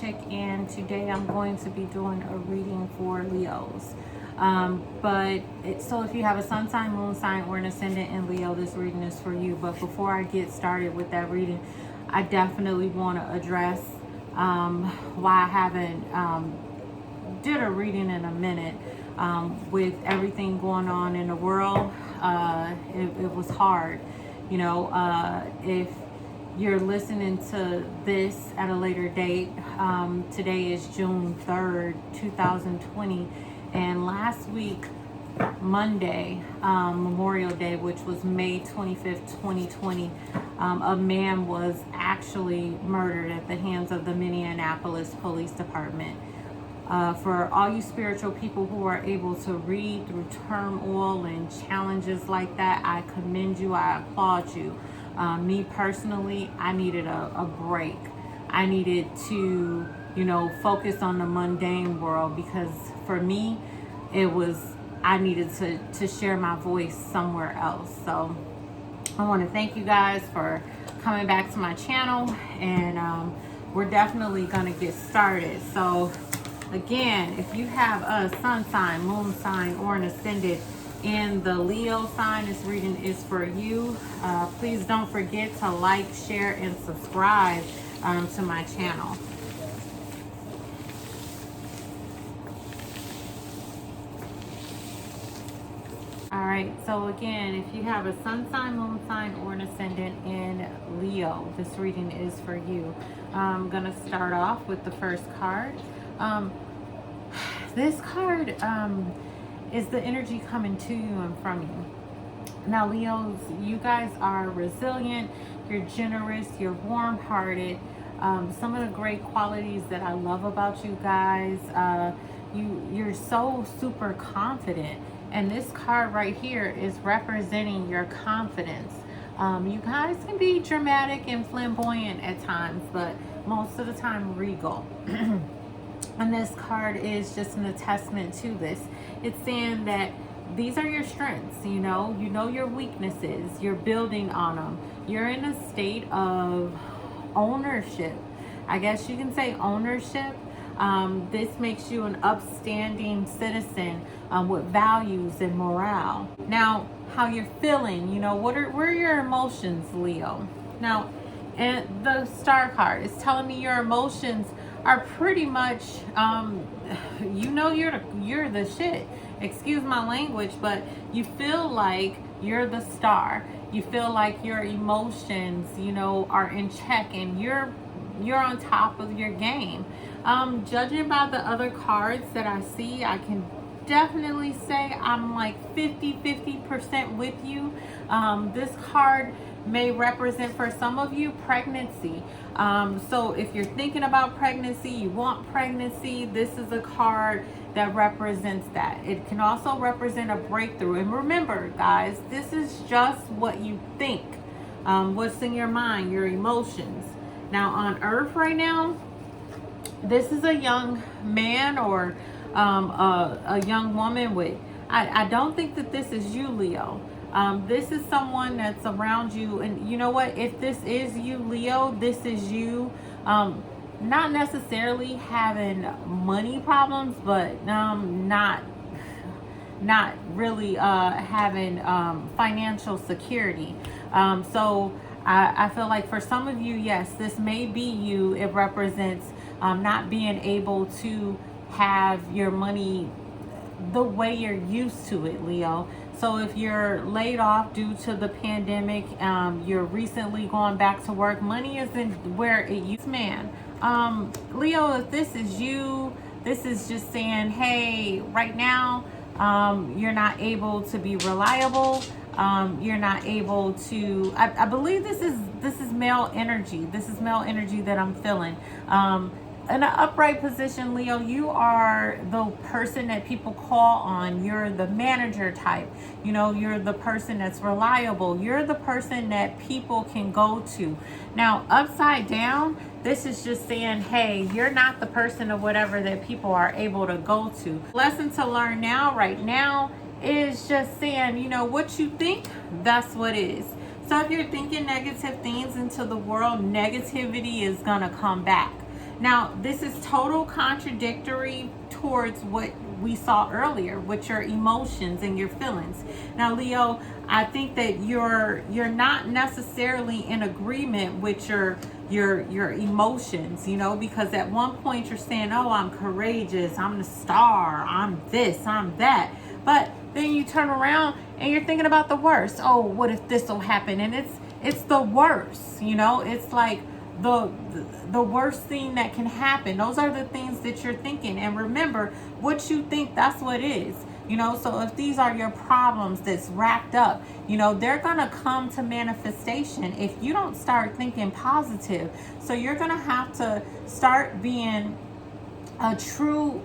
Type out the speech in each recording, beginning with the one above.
Chick, and today I'm going to be doing a reading for Leos. So if you have a sun sign, moon sign, or an ascendant in Leo, this reading is for you. But before I get started with that reading, I definitely want to address why I haven't did a reading in a minute. With everything going on in the world, it was hard. If you're listening to this at a later date, today is June 3rd, 2020, and last week, Monday, Memorial Day, which was May 25th, 2020, a man was actually murdered at the hands of the Minneapolis Police Department. For all you spiritual people who are able to read through turmoil and challenges like that, I commend you. I applaud you. Me personally, I needed a break. I needed to, focus on the mundane world, because for me, I needed to share my voice somewhere else. So I want to thank you guys for coming back to my channel, and we're definitely going to get started. So again, if you have a sun sign, moon sign, or an ascendant in the Leo sign, this reading is for you. Please don't forget to like, share, and subscribe to my channel. All right, so again, if you have a sun sign, moon sign, or an ascendant in Leo, this reading is for you. I'm going to start off with the first card. This card is the energy coming to you and from you. Now, Leos, you guys are resilient, you're generous, you're warm-hearted. Some of the great qualities that I love about you guys, you're so super confident. And this card right here is representing your confidence. You guys can be dramatic and flamboyant at times, but most of the time regal. And this card is just an attestament to this. It's saying that these are your strengths, you know your weaknesses, you're building on them. You're in a state of ownership. I guess you can say ownership. This makes you an upstanding citizen with values and morale. Now, how you're feeling, what are your emotions, Leo? Now, and the star card is telling me your emotions are pretty much, you're the shit. Excuse my language, but you feel like you're the star. You feel like your emotions, are in check, and you're on top of your game. Judging by the other cards that I see, I can definitely say I'm like 50% with you. This card may represent for some of you pregnancy. So if you're thinking about pregnancy, you want pregnancy, this is a card that represents that. It can also represent a breakthrough. And remember, guys, this is just what you think, what's in your mind, your emotions. Now on Earth right now, this is a young man or a young woman with, I don't think that this is you, Leo. This is someone that's around you, and you know what, if this is you, Leo, this is you not necessarily having money problems, but not really having financial security. So I feel like for some of you, yes, this may be you. It represents not being able to have your money the way you're used to it, Leo. So if you're laid off due to the pandemic, you're recently going back to work, money isn't where it used to. Man, Leo, if this is you, this is just saying, hey, right now, you're not able to be reliable. You're not able to, I believe this is male energy. This is male energy that I'm feeling. In an upright position, Leo, you are the person that people call on. You're the manager type. You're the person that's reliable. You're the person that people can go to. Now, upside down, this is just saying, hey, you're not the person or whatever that people are able to go to. Lesson to learn now, right now, is just saying, what you think, that's what is. So if you're thinking negative things into the world, negativity is going to come back. Now, this is total contradictory towards what we saw earlier with your emotions and your feelings. Now, Leo, I think that you're not necessarily in agreement with your emotions, you know, because at one point you're saying, oh, I'm courageous, I'm the star, I'm this, I'm that. But then you turn around and you're thinking about the worst. Oh, what if this will happen? And it's the worst, you know. It's like the worst thing that can happen. Those are the things that you're thinking. And remember, what you think, that's what is. You know, so if these are your problems that's racked up, you know, they're going to come to manifestation if you don't start thinking positive. So you're going to have to start being a true,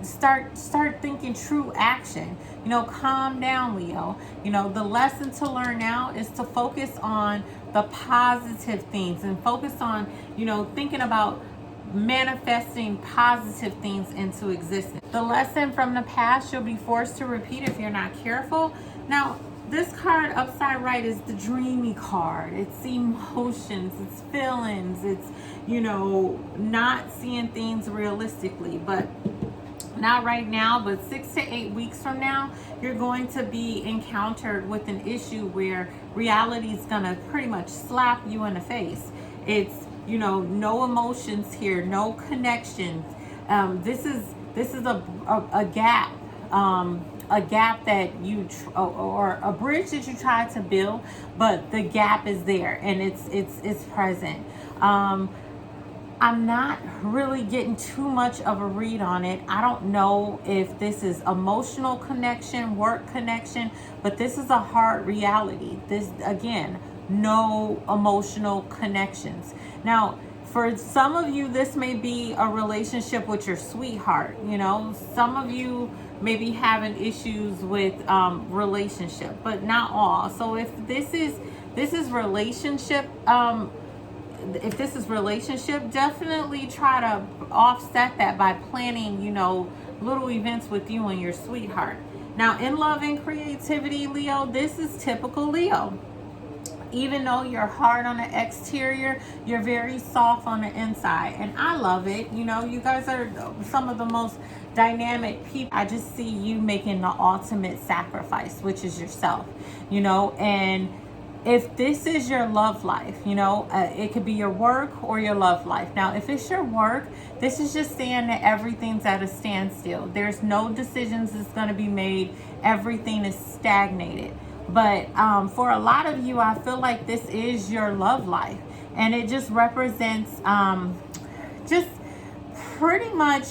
start thinking true action. You know, calm down, Leo. You know, the lesson to learn now is to focus on the positive things and focus on, you know, thinking about manifesting positive things into existence. The lesson from the past you'll be forced to repeat if you're not careful. Now, this card upside right is the dreamy card. It's emotions, it's feelings, it's, you know, not seeing things realistically. But not right now, but 6 to 8 weeks from now, you're going to be encountered with an issue where reality is going to pretty much slap you in the face. It's, you know, no emotions here, no connections. This is a gap, a gap that you or a bridge that you tried to build, but the gap is there and it's present. I'm not really getting too much of a read on it. I don't know if this is emotional connection, work connection, but this is a hard reality. This, again, no emotional connections. Now, for some of you, this may be a relationship with your sweetheart. You know, some of you may be having issues with relationship, but not all. So if this is relationship, if this is relationship, definitely try to offset that by planning, you know, little events with you and your sweetheart. Now, in love and creativity, Leo, this is typical Leo. Even though you're hard on the exterior, you're very soft on the inside. And I love it. You know, you guys are some of the most dynamic people. I just see you making the ultimate sacrifice, which is yourself, you know. And if this is your love life, you know, it could be your work or your love life. Now, if it's your work, this is just saying that everything's at a standstill. There's no decisions that's going to be made. Everything is stagnated. But for a lot of you, I feel like this is your love life. And it just represents just pretty much,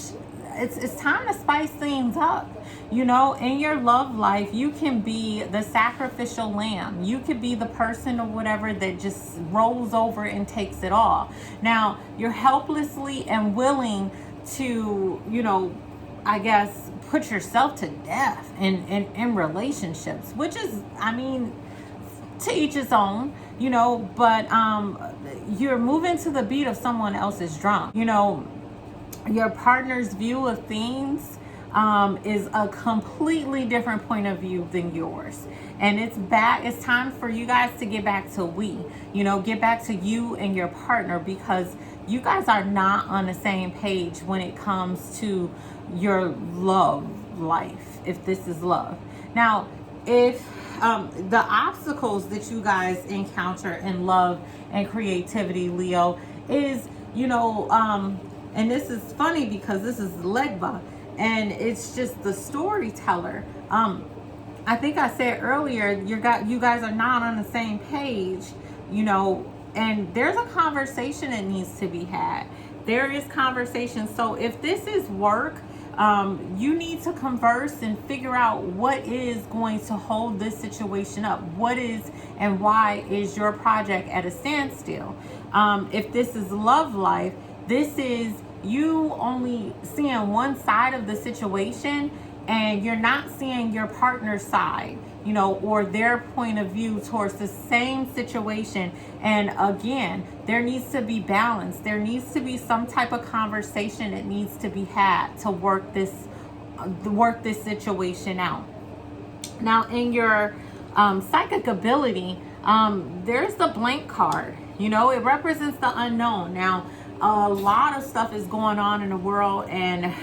it's time to spice things up. You know, in your love life, you can be the sacrificial lamb. You could be the person or whatever that just rolls over and takes it all. Now, you're helplessly and willing to, you know, I guess, put yourself to death in relationships, which is, I mean, to each his own, you know, but you're moving to the beat of someone else's drum. You know, your partner's view of things is a completely different point of view than yours. And it's time for you guys to get back to get back to you and your partner, because you guys are not on the same page when it comes to your love life, if this is love. Now, if the obstacles that you guys encounter in love and creativity, Leo, is, you know, and this is funny because this is Legba, and it's just the storyteller. I think I said earlier, you guys are not on the same page, you know, and there's a conversation that needs to be had. There is conversation. So if this is work, you need to converse and figure out what is going to hold this situation up. What is and why is your project at a standstill? If this is love life, this is you only seeing one side of the situation, and you're not seeing your partner's side, you know, or their point of view towards the same situation. And again, there needs to be balance. There needs to be some type of conversation that needs to be had to work this situation out. Now, in your psychic ability, there's the blank card. You know, it represents the unknown. Now, a lot of stuff is going on in the world, and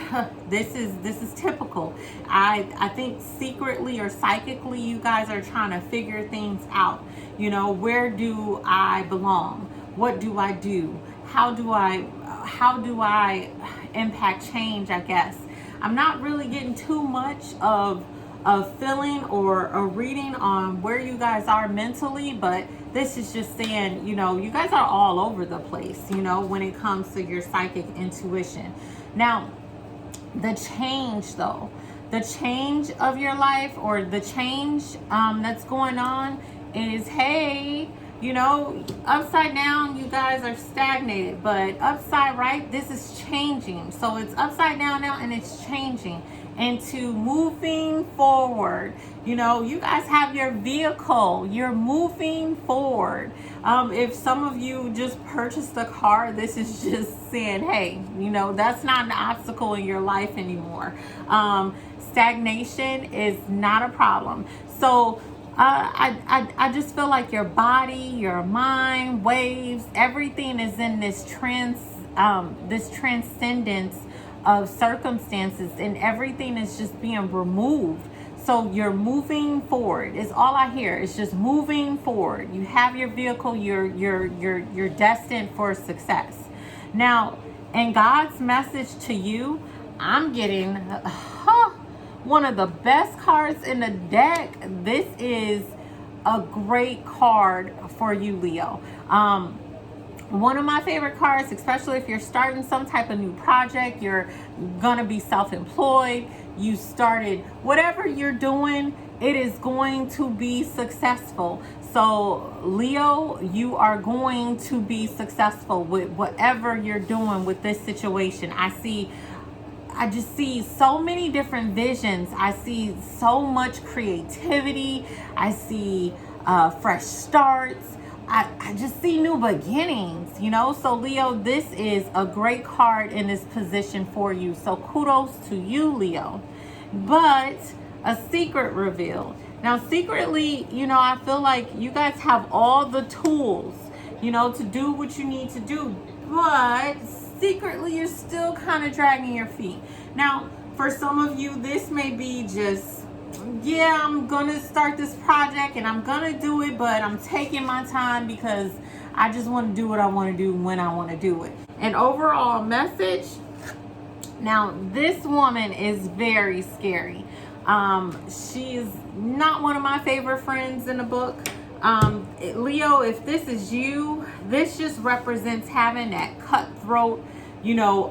this is typical. I think secretly or psychically you guys are trying to figure things out. You know, where do I belong? What do I do? How do I impact change, I guess. I'm not really getting too much of a feeling or a reading on where you guys are mentally, but this is just saying, you know, you guys are all over the place, you know, when it comes to your psychic intuition. Now, the change though, the change of your life, or the change that's going on is, hey, you know, upside down, you guys are stagnated, but upside right, this is changing. So it's upside down now and it's changing into moving forward. You know, you guys have your vehicle, you're moving forward. If some of you just purchased a car, this is just saying, hey, you know, that's not an obstacle in your life anymore. Stagnation is not a problem. So I just feel like your body, your mind, waves, everything is in this transcendence of circumstances, and everything is just being removed. So you're moving forward. Is all I hear. It's just moving forward. You have your vehicle. You're destined for success. Now, in God's message to you, I'm getting one of the best cards in the deck. This is a great card for you, Leo. One of my favorite cards, especially if you're starting some type of new project, you're gonna be self-employed, you started whatever you're doing, it is going to be successful. So Leo, you are going to be successful with whatever you're doing with this situation. I just see so many different visions. I see so much creativity. I see fresh starts. I just see new beginnings, you know. So Leo, this is a great card in this position for you. So kudos to you, Leo. But a secret revealed. Now, secretly, you know, I feel like you guys have all the tools, you know, to do what you need to do. But secretly, you're still kind of dragging your feet. Now, for some of you, this may be just, yeah, I'm gonna start this project and I'm gonna do it, but I'm taking my time because I just want to do what I want to do when I want to do it. An overall message. Now, this woman is very scary. She's not one of my favorite friends in the book. Leo, if this is you, this just represents having that cutthroat, you know,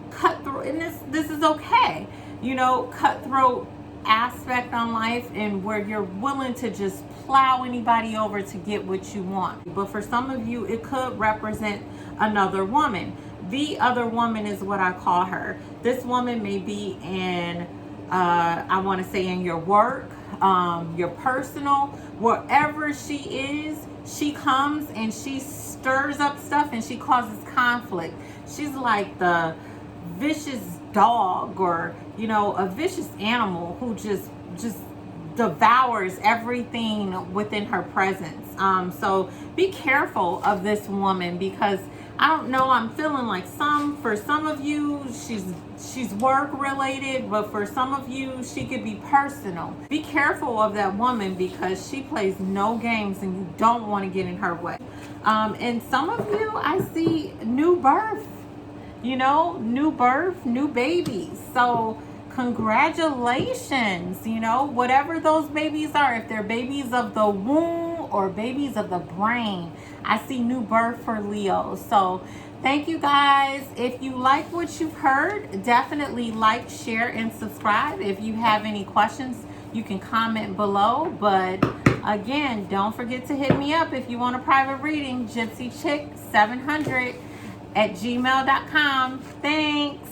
cutthroat, and this is okay, you know, cutthroat aspect on life, and where you're willing to just plow anybody over to get what you want. But for some of you, it could represent another woman. The other woman is what I call her. This woman may be in, I want to say, in your work, your personal, wherever she is, she comes and she stirs up stuff and she causes conflict. She's like the vicious dog, or, you know, a vicious animal who just devours everything within her presence. So be careful of this woman, because I don't know, I'm feeling like for some of you, she's work related, but for some of you, she could be personal. Be careful of that woman, because she plays no games and you don't want to get in her way. And some of you, I see new birth, you know, new birth, new babies. So congratulations, you know, whatever those babies are, if they're babies of the womb or babies of the brain, I see new birth for Leo. So thank you guys. If you like what you've heard, definitely like, share, and subscribe. If you have any questions, you can comment below. But again, don't forget to hit me up if you want a private reading. GypsyChick700 @gmail.com. Thanks.